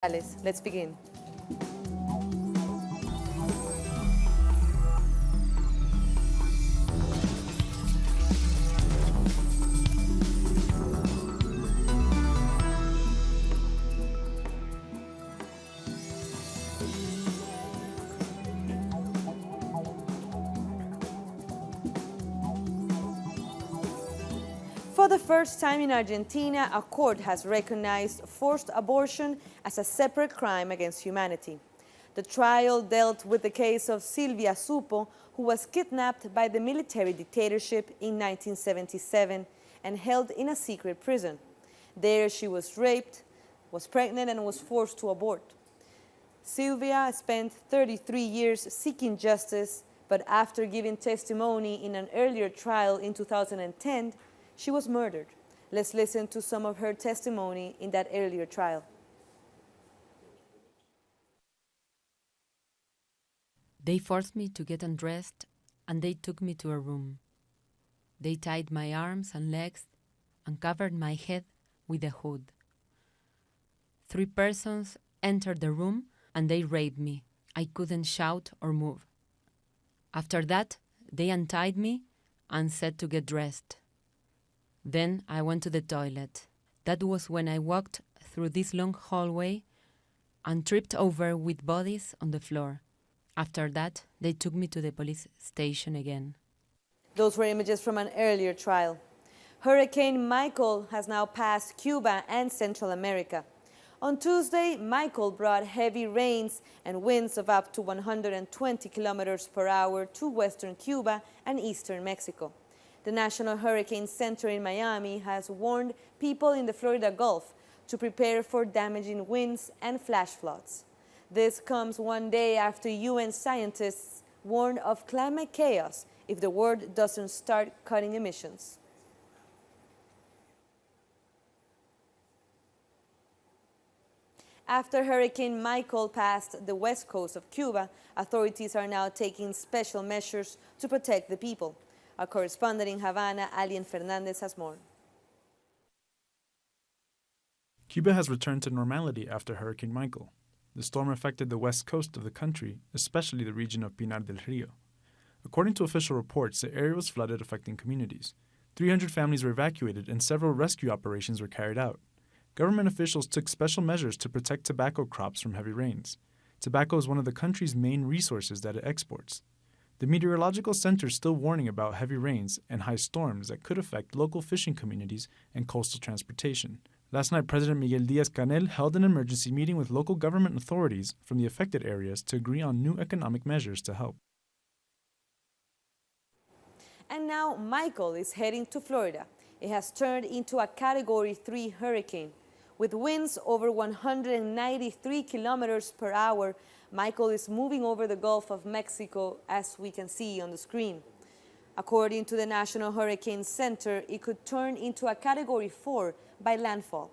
Let's begin. For the first time in Argentina, a court has recognized forced abortion as a separate crime against humanity. The trial dealt with the case of Silvia Supo, who was kidnapped by the military dictatorship in 1977 and held in a secret prison. There she was raped, was pregnant, and was forced to abort. Silvia spent 33 years seeking justice, but after giving testimony in an earlier trial in 2010, she was murdered. Let's listen to some of her testimony in that earlier trial. They forced me to get undressed, and they took me to a room. They tied my arms and legs and covered my head with a hood. 3 persons entered the room, and they raped me. I couldn't shout or move. After that, they untied me and said to get dressed. Then I went to the toilet. That was when I walked through this long hallway and tripped over with bodies on the floor. After that, they took me to the police station again. Those were images from an earlier trial. Hurricane Michael has now passed Cuba and Central America. On Tuesday, Michael brought heavy rains and winds of up to 120 kilometers per hour to western Cuba and eastern Mexico. The National Hurricane Center in Miami has warned people in the Florida Gulf to prepare for damaging winds and flash floods. This comes one day after UN scientists warned of climate chaos if the world doesn't start cutting emissions. After Hurricane Michael passed the west coast of Cuba, authorities are now taking special measures to protect the people. Our correspondent in Havana, Alien Fernandez, has more. Cuba has returned to normality after Hurricane Michael. The storm affected the west coast of the country, especially the region of Pinar del Rio. According to official reports, the area was flooded, affecting communities. 300 families were evacuated and several rescue operations were carried out. Government officials took special measures to protect tobacco crops from heavy rains. Tobacco is one of the country's main resources that it exports. The Meteorological Center is still warning about heavy rains and high storms that could affect local fishing communities and coastal transportation. Last night, President Miguel Díaz-Canel held an emergency meeting with local government authorities from the affected areas to agree on new economic measures to help. And now Michael is heading to Florida. It has turned into a Category 3 hurricane. With winds over 193 kilometers per hour, Michael is moving over the Gulf of Mexico, as we can see on the screen. According to the National Hurricane Center, it could turn into a Category 4 by landfall.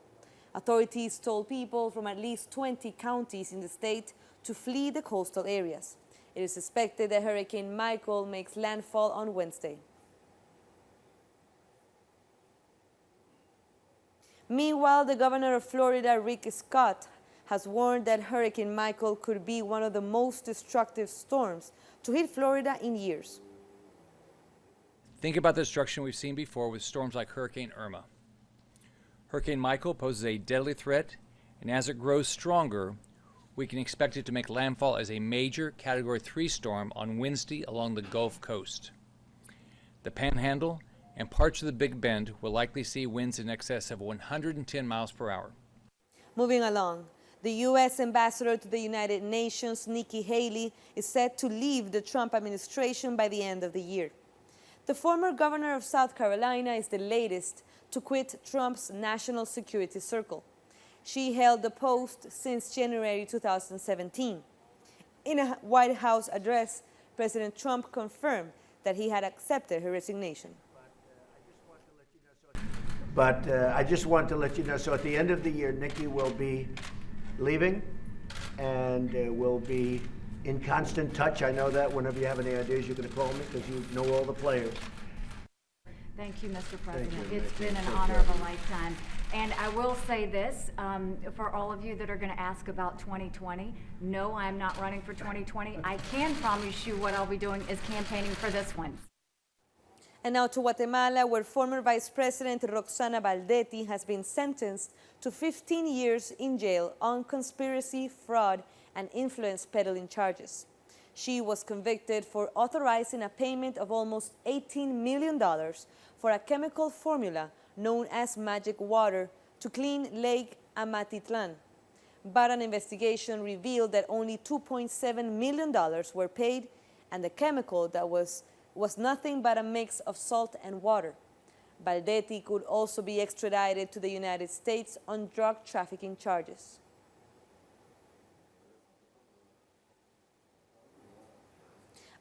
Authorities told people from at least 20 counties in the state to flee the coastal areas. It is expected that Hurricane Michael makes landfall on Wednesday. Meanwhile, the governor of Florida, Rick Scott, has warned that Hurricane Michael could be one of the most destructive storms to hit Florida in years. Think about the destruction we've seen before with storms like Hurricane Irma. Hurricane Michael poses a deadly threat, and as it grows stronger, we can expect it to make landfall as a major Category 3 storm on Wednesday along the Gulf Coast. The Panhandle and parts of the Big Bend will likely see winds in excess of 110 miles per hour. Moving along, the U.S. ambassador to the United Nations, Nikki Haley, is set to leave the Trump administration by the end of the year. The former governor of South Carolina is the latest to quit Trump's national security circle. She held the post since January 2017. In a White House address, President Trump confirmed that he had accepted her resignation. But I just want to let you know, so at the end of the year, Nikki will be leaving and will be in constant touch. I know that whenever you have any ideas, you can call me because you know all the players. Thank you, Mr. President. You, it's Nikki. been an Take honor care. of a lifetime. And I will say this, for all of you that are going to ask about 2020, no, I'm not running for 2020. I can promise you what I'll be doing is campaigning for this one. And now to Guatemala, where former Vice President Roxana Baldetti has been sentenced to 15 years in jail on conspiracy, fraud, and influence peddling charges. She was convicted for authorizing a payment of almost $18 million for a chemical formula known as magic water to clean Lake Amatitlan. But an investigation revealed that only $2.7 million were paid, and the chemical that was nothing but a mix of salt and water. Baldetti could also be extradited to the United States on drug trafficking charges.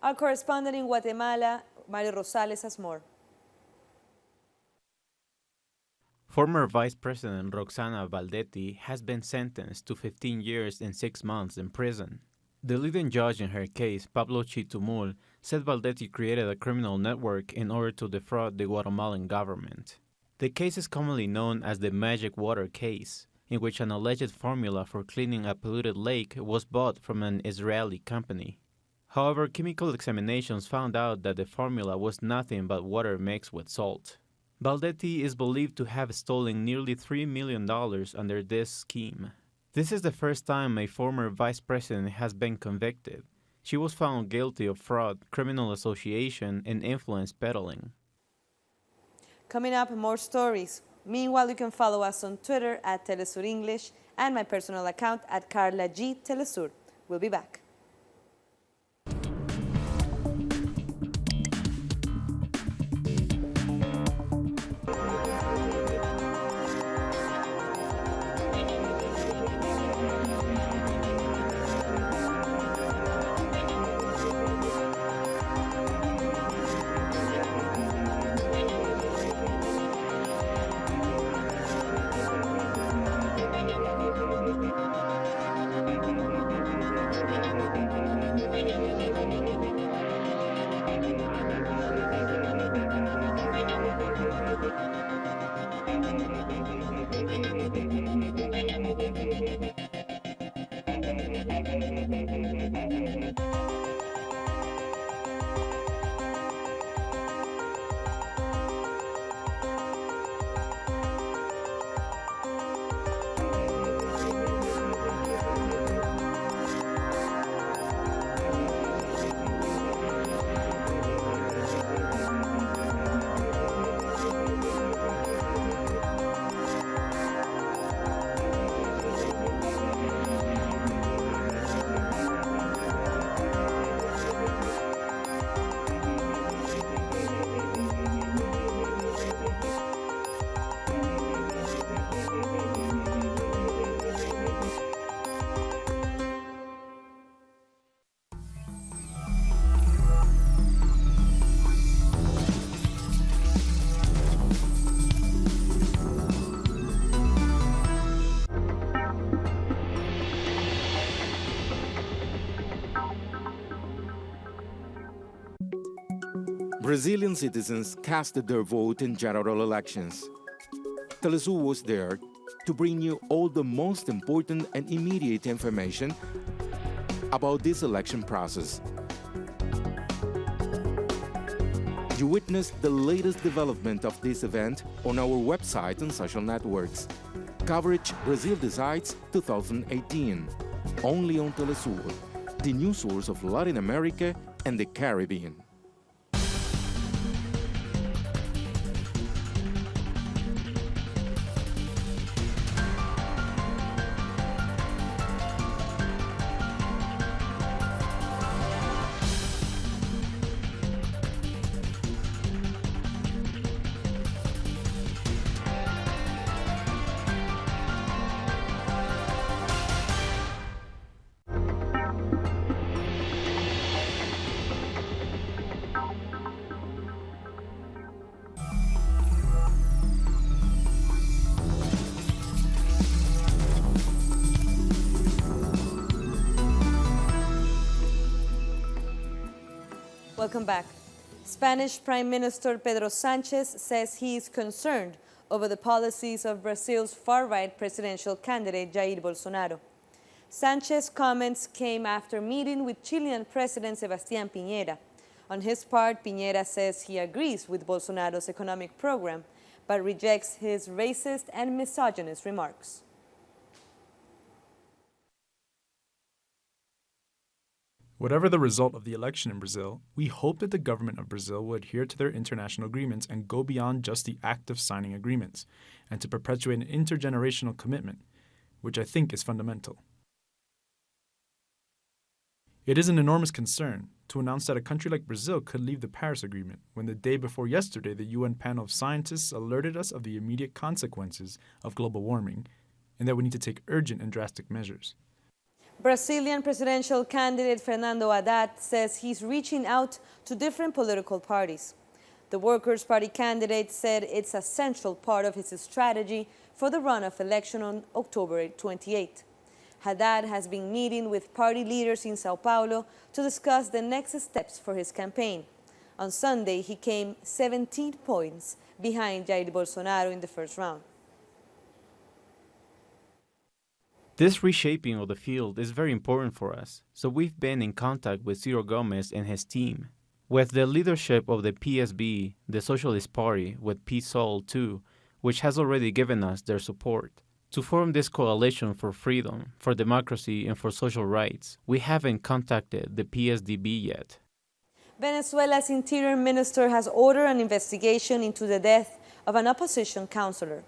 Our correspondent in Guatemala, Mario Rosales, has more. Former Vice President Roxana Baldetti has been sentenced to 15 years and 6 months in prison. The leading judge in her case, Pablo Chitumul, said Baldetti created a criminal network in order to defraud the Guatemalan government. The case is commonly known as the Magic Water case, in which an alleged formula for cleaning a polluted lake was bought from an Israeli company. However, chemical examinations found out that the formula was nothing but water mixed with salt. Baldetti is believed to have stolen nearly $3 million under this scheme. This is the first time a former vice president has been convicted. She was found guilty of fraud, criminal association, and influence peddling. Coming up, more stories. Meanwhile, you can follow us on Twitter at Telesur English and my personal account at Carla G. Telesur. We'll be back. Brazilian citizens casted their vote in general elections. Telesur was there to bring you all the most important and immediate information about this election process. You witnessed the latest development of this event on our website and social networks. Coverage Brazil Decides 2018, only on Telesur, the news source of Latin America and the Caribbean. Welcome back. Spanish Prime Minister Pedro Sánchez says he is concerned over the policies of Brazil's far-right presidential candidate Jair Bolsonaro. Sanchez's comments came after meeting with Chilean President Sebastián Piñera. On his part, Piñera says he agrees with Bolsonaro's economic program, but rejects his racist and misogynist remarks. Whatever the result of the election in Brazil, we hope that the government of Brazil will adhere to their international agreements and go beyond just the act of signing agreements, and to perpetuate an intergenerational commitment, which I think is fundamental. It is an enormous concern to announce that a country like Brazil could leave the Paris Agreement when the day before yesterday the UN panel of scientists alerted us of the immediate consequences of global warming and that we need to take urgent and drastic measures. Brazilian presidential candidate Fernando Haddad says he's reaching out to different political parties. The Workers' Party candidate said it's a central part of his strategy for the runoff election on October 28. Haddad has been meeting with party leaders in Sao Paulo to discuss the next steps for his campaign. On Sunday, he came 17 points behind Jair Bolsonaro in the first round. This reshaping of the field is very important for us, so we've been in contact with Ciro Gomez and his team. With the leadership of the PSB, the Socialist Party, with PSOL too, which has already given us their support. To form this coalition for freedom, for democracy, and for social rights, we haven't contacted the PSDB yet. Venezuela's Interior Minister has ordered an investigation into the death of an opposition councillor.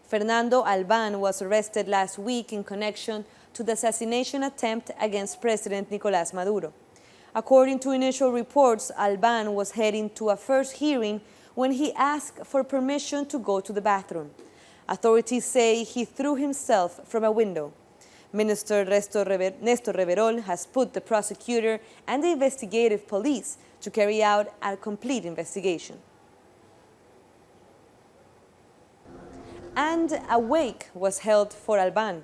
Fernando Albán was arrested last week in connection to the assassination attempt against President Nicolás Maduro. According to initial reports, Albán was heading to a first hearing when he asked for permission to go to the bathroom. Authorities say he threw himself from a window. Minister Néstor Reverol has put the prosecutor and the investigative police to carry out a complete investigation. And a wake was held for Albán.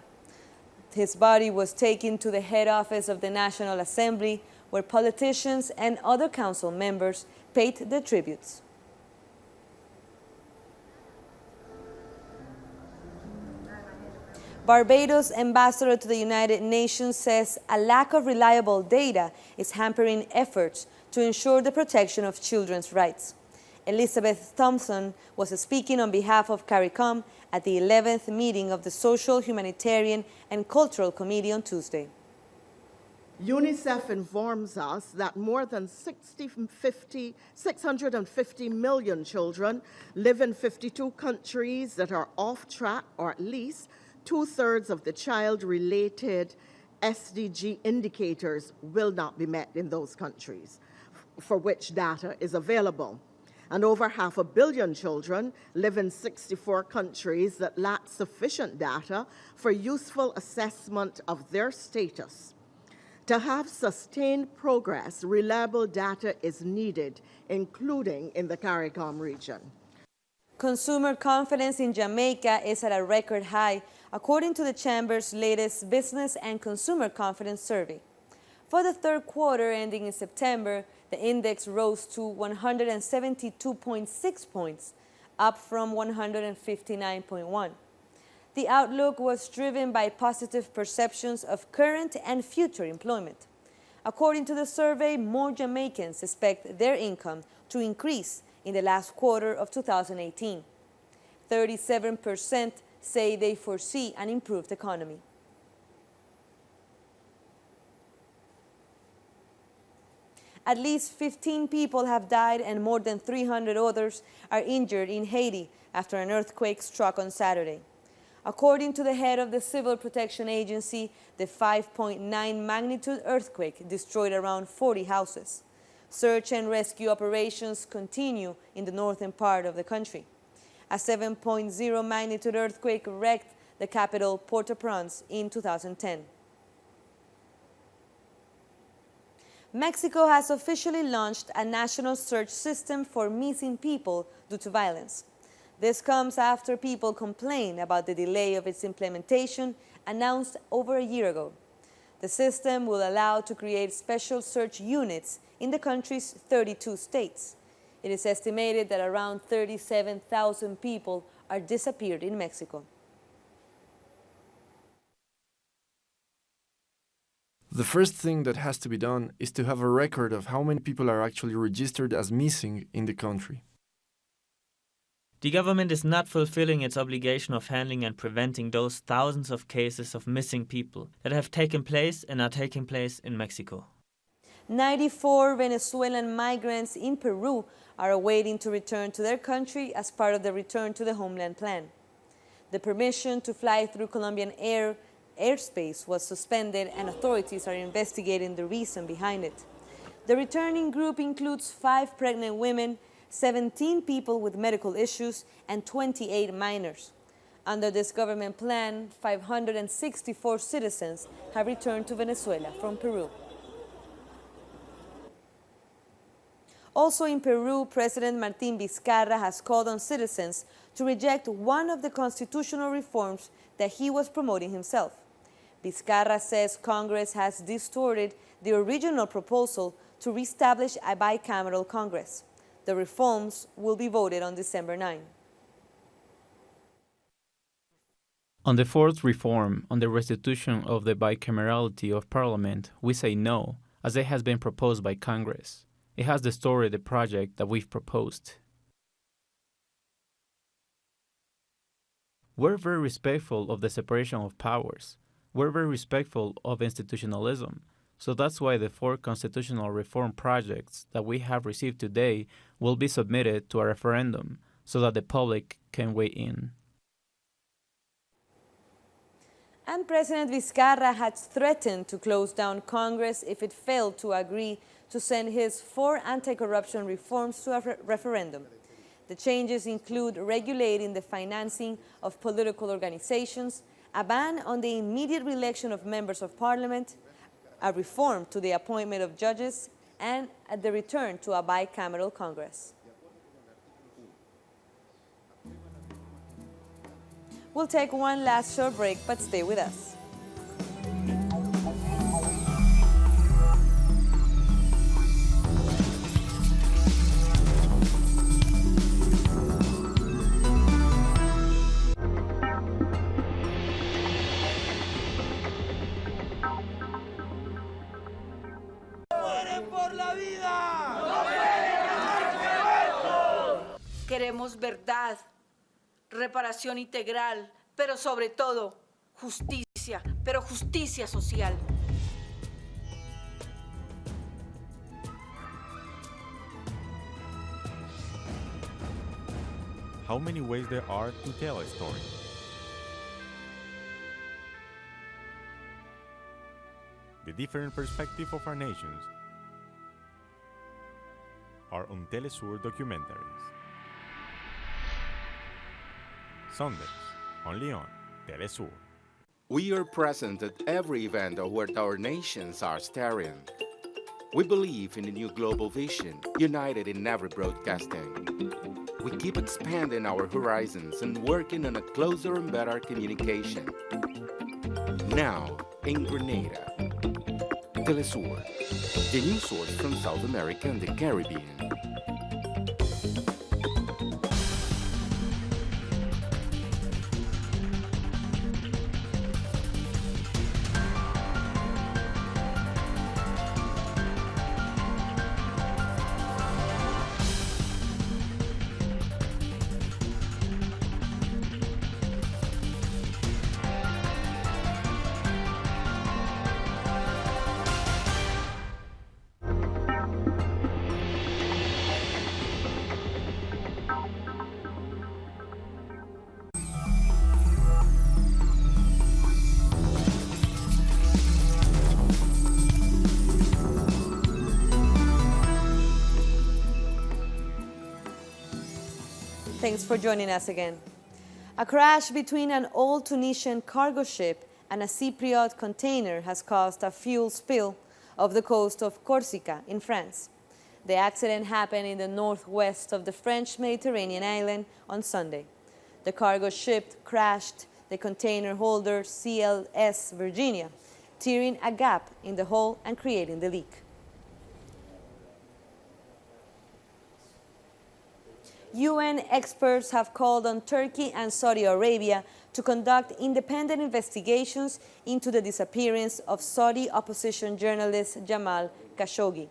His body was taken to the head office of the National Assembly, where politicians and other council members paid their tributes. Barbados' ambassador to the United Nations says a lack of reliable data is hampering efforts to ensure the protection of children's rights. Elizabeth Thompson was speaking on behalf of CARICOM at the 11th meeting of the Social, Humanitarian and Cultural Committee on Tuesday. UNICEF informs us that more than 650 million children live in 52 countries that are off track, or at least two-thirds of the child-related SDG indicators will not be met in those countries, for which data is available. And over 500 million children live in 64 countries that lack sufficient data for useful assessment of their status. To have sustained progress, reliable data is needed, including in the CARICOM region. Consumer confidence in Jamaica is at a record high, according to the Chamber's latest Business and Consumer Confidence Survey. For the third quarter ending in September, the index rose to 172.6 points, up from 159.1. The outlook was driven by positive perceptions of current and future employment. According to the survey, more Jamaicans expect their income to increase in the last quarter of 2018. 37% say they foresee an improved economy. At least 15 people have died and more than 300 others are injured in Haiti after an earthquake struck on Saturday. According to the head of the Civil Protection Agency, the 5.9 magnitude earthquake destroyed around 40 houses. Search and rescue operations continue in the northern part of the country. A 7.0 magnitude earthquake wrecked the capital, Port-au-Prince, in 2010. Mexico has officially launched a national search system for missing people due to violence. This comes after people complained about the delay of its implementation, announced over a year ago. The system will allow to create special search units in the country's 32 states. It is estimated that around 37,000 people are disappeared in Mexico. The first thing that has to be done is to have a record of how many people are actually registered as missing in the country. The government is not fulfilling its obligation of handling and preventing those thousands of cases of missing people that have taken place and are taking place in Mexico. 94 Venezuelan migrants in Peru are awaiting to return to their country as part of the Return to the Homeland plan. The permission to fly through Colombian airspace was suspended, and authorities are investigating the reason behind it. The returning group includes 5 pregnant women, 17 people with medical issues, and 28 minors. Under this government plan, 564 citizens have returned to Venezuela from Peru. Also in Peru, President Martín Vizcarra has called on citizens to reject one of the constitutional reforms that he was promoting himself. Vizcarra says Congress has distorted the original proposal to reestablish a bicameral Congress. The reforms will be voted on December 9. On the fourth reform, on the restitution of the bicamerality of Parliament, we say no, as it has been proposed by Congress. It has distorted the project that we've proposed. We're very respectful of the separation of powers. We're very respectful of institutionalism. So that's why the 4 constitutional reform projects that we have received today will be submitted to a referendum so that the public can weigh in. And President Vizcarra had threatened to close down Congress if it failed to agree to send his 4 anti-corruption reforms to a referendum. The changes include regulating the financing of political organizations, a ban on the immediate re-election of members of parliament, a reform to the appointment of judges, and the return to a bicameral Congress. We'll take one last short break, but stay with us. Queremos verdad, reparación integral, pero sobre todo justicia, pero justicia social. How many ways there are to tell a story? The different perspectives of our nations are on Telesur documentaries. Sundays, only on Telesur. We are present at every event where our nations are staring. We believe in a new global vision, united in every broadcasting. We keep expanding our horizons and working on a closer and better communication. Now, in Grenada, Telesur, the news source from South America and the Caribbean. Thanks for joining us again. A crash between an old Tunisian cargo ship and a Cypriot container has caused a fuel spill off the coast of Corsica in France. The accident happened in the northwest of the French Mediterranean island on Sunday. The cargo ship crashed the container holder CLS Virginia, tearing a gap in the hull and creating the leak. UN experts have called on Turkey and Saudi Arabia to conduct independent investigations into the disappearance of Saudi opposition journalist Jamal Khashoggi.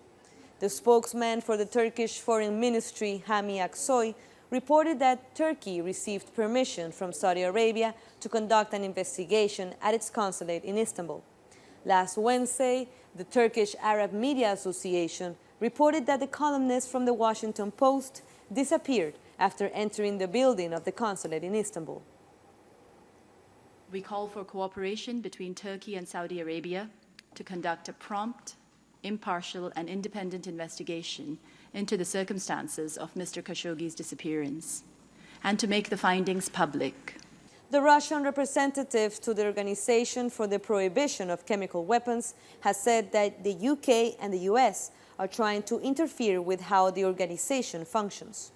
The spokesman for the Turkish Foreign Ministry, Hami Aksoy, reported that Turkey received permission from Saudi Arabia to conduct an investigation at its consulate in Istanbul. Last Wednesday, the Turkish Arab Media Association reported that the columnist from the Washington Post disappeared after entering the building of the consulate in Istanbul. We call for cooperation between Turkey and Saudi Arabia to conduct a prompt, impartial and independent investigation into the circumstances of Mr. Khashoggi's disappearance and to make the findings public. The Russian representative to the Organization for the Prohibition of Chemical Weapons has said that the UK and the US are trying to interfere with how the organization functions.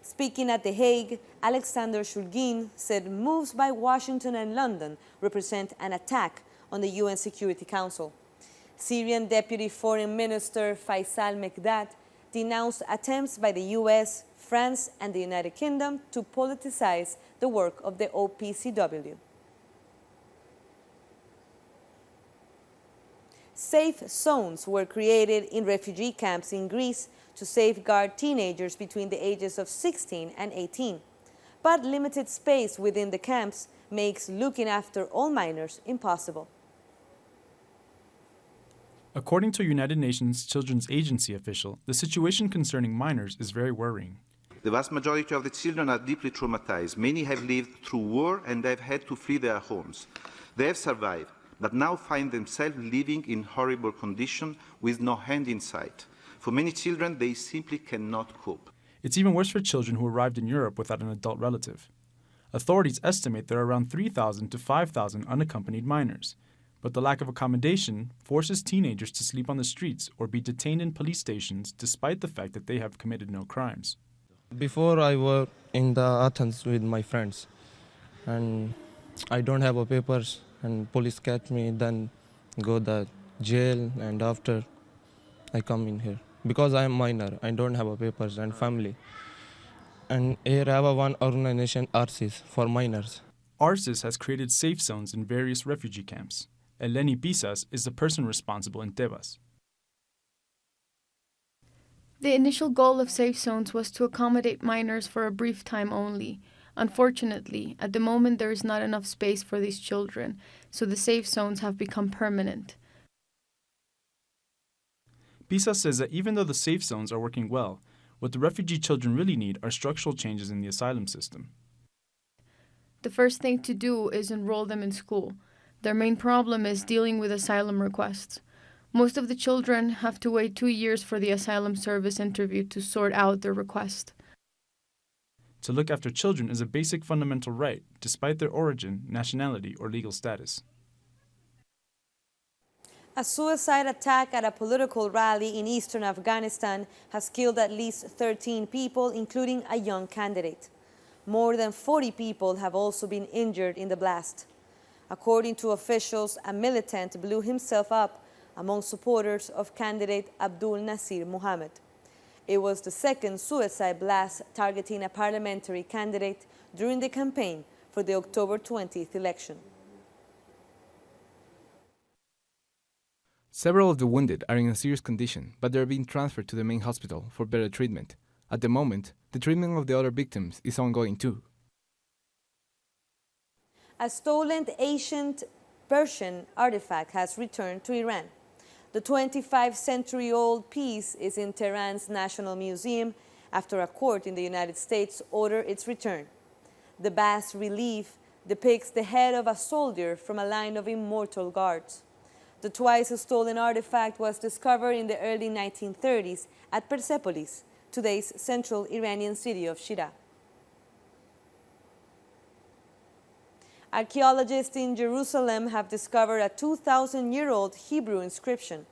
Speaking at The Hague, Alexander Shulgin said moves by Washington and London represent an attack on the UN Security Council. Syrian Deputy Foreign Minister Faisal Mekdad denounced attempts by the US, France and the United Kingdom to politicize the work of the OPCW. Safe zones were created in refugee camps in Greece to safeguard teenagers between the ages of 16 and 18. But limited space within the camps makes looking after all minors impossible. According to a United Nations Children's Agency official, the situation concerning minors is very worrying. The vast majority of the children are deeply traumatized. Many have lived through war and have had to flee their homes. They have survived, but now find themselves living in horrible conditions with no end in sight. For many children, they simply cannot cope. It's even worse for children who arrived in Europe without an adult relative. Authorities estimate there are around 3,000 to 5,000 unaccompanied minors. But the lack of accommodation forces teenagers to sleep on the streets or be detained in police stations despite the fact that they have committed no crimes. Before I was in the Athens with my friends and I don't have a papers and police catch me, then go to jail, and after I come in here. Because I am minor, I don't have a papers and family. And here I have one organization, ARSIS, for minors. ARSIS has created safe zones in various refugee camps. Eleni Pisas is the person responsible in Tebas. The initial goal of safe zones was to accommodate minors for a brief time only. Unfortunately, at the moment there is not enough space for these children, so the safe zones have become permanent. Pisas says that even though the safe zones are working well, what the refugee children really need are structural changes in the asylum system. The first thing to do is enroll them in school. Their main problem is dealing with asylum requests. Most of the children have to wait 2 years for the asylum service interview to sort out their request. To look after children is a basic fundamental right, despite their origin, nationality, or legal status. A suicide attack at a political rally in eastern Afghanistan has killed at least 13 people, including a young candidate. More than 40 people have also been injured in the blast. According to officials, a militant blew himself up among supporters of candidate Abdul Nasir Muhammad. It was the second suicide blast targeting a parliamentary candidate during the campaign for the October 20th election. Several of the wounded are in a serious condition, but they are being transferred to the main hospital for better treatment. At the moment, the treatment of the other victims is ongoing too. A stolen ancient Persian artifact has returned to Iran. The 25-century-old piece is in Tehran's National Museum after a court in the United States ordered its return. The bas-relief depicts the head of a soldier from a line of immortal guards. The twice-stolen artifact was discovered in the early 1930s at Persepolis, today's central Iranian city of Shira. Archaeologists in Jerusalem have discovered a 2,000-year-old Hebrew inscription.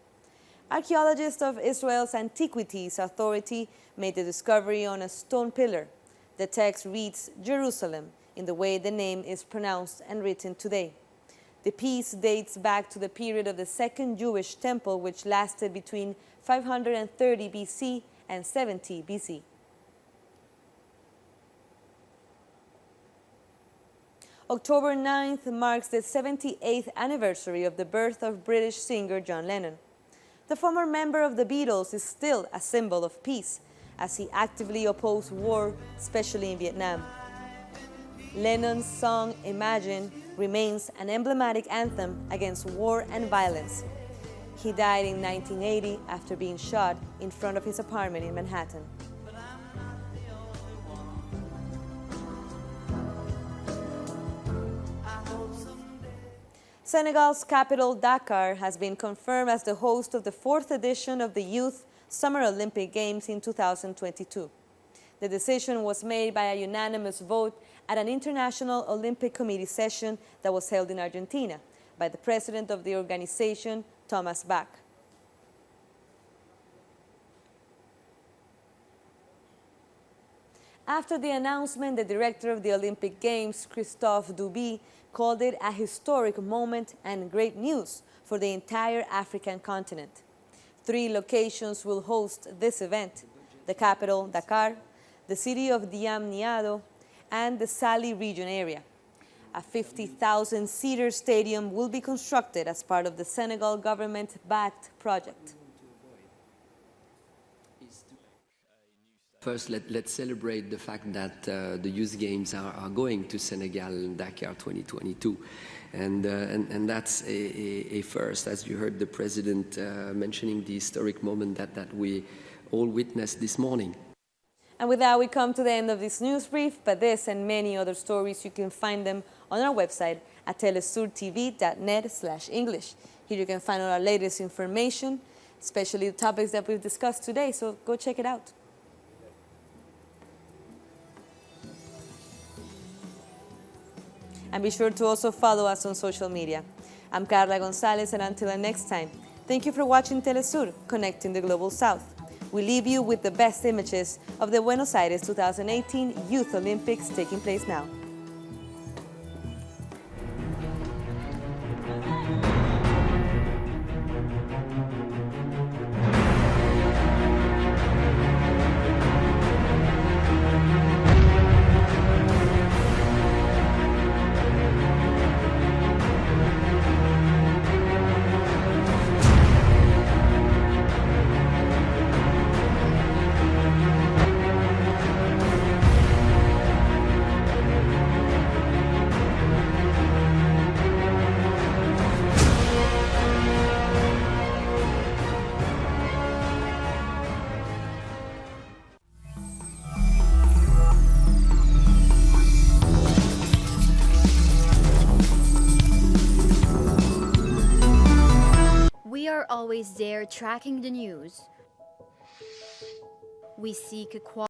Archaeologists of Israel's Antiquities Authority made the discovery on a stone pillar. The text reads Jerusalem in the way the name is pronounced and written today. The piece dates back to the period of the Second Jewish Temple, which lasted between 530 BC and 70 BC. October 9th marks the 78th anniversary of the birth of British singer John Lennon. The former member of the Beatles is still a symbol of peace, as he actively opposed war, especially in Vietnam. Lennon's song Imagine remains an emblematic anthem against war and violence. He died in 1980 after being shot in front of his apartment in Manhattan. Senegal's capital, Dakar, has been confirmed as the host of the 4th edition of the Youth Summer Olympic Games in 2022. The decision was made by a unanimous vote at an International Olympic Committee session that was held in Argentina by the president of the organization, Thomas Bach. After the announcement, the director of the Olympic Games, Christophe Duby, called it a historic moment and great news for the entire African continent. 3 locations will host this event: the capital, Dakar, the city of Diamniadio, and the Sali region area. A 50,000-seater stadium will be constructed as part of the Senegal government-backed project. First, let's celebrate the fact that the Youth Games are going to Senegal in Dakar 2022. And that's a first, as you heard the President mentioning the historic moment that we all witnessed this morning. And with that, we come to the end of this news brief, but this and many other stories, you can find them on our website at telesurtv.net/English. Here you can find all our latest information, especially the topics that we've discussed today, so go check it out. And be sure to also follow us on social media. I'm Carla Gonzalez, and until the next time, thank you for watching Telesur, Connecting the Global South. We leave you with the best images of the Buenos Aires 2018 Youth Olympics taking place now. Always there tracking the news. We seek a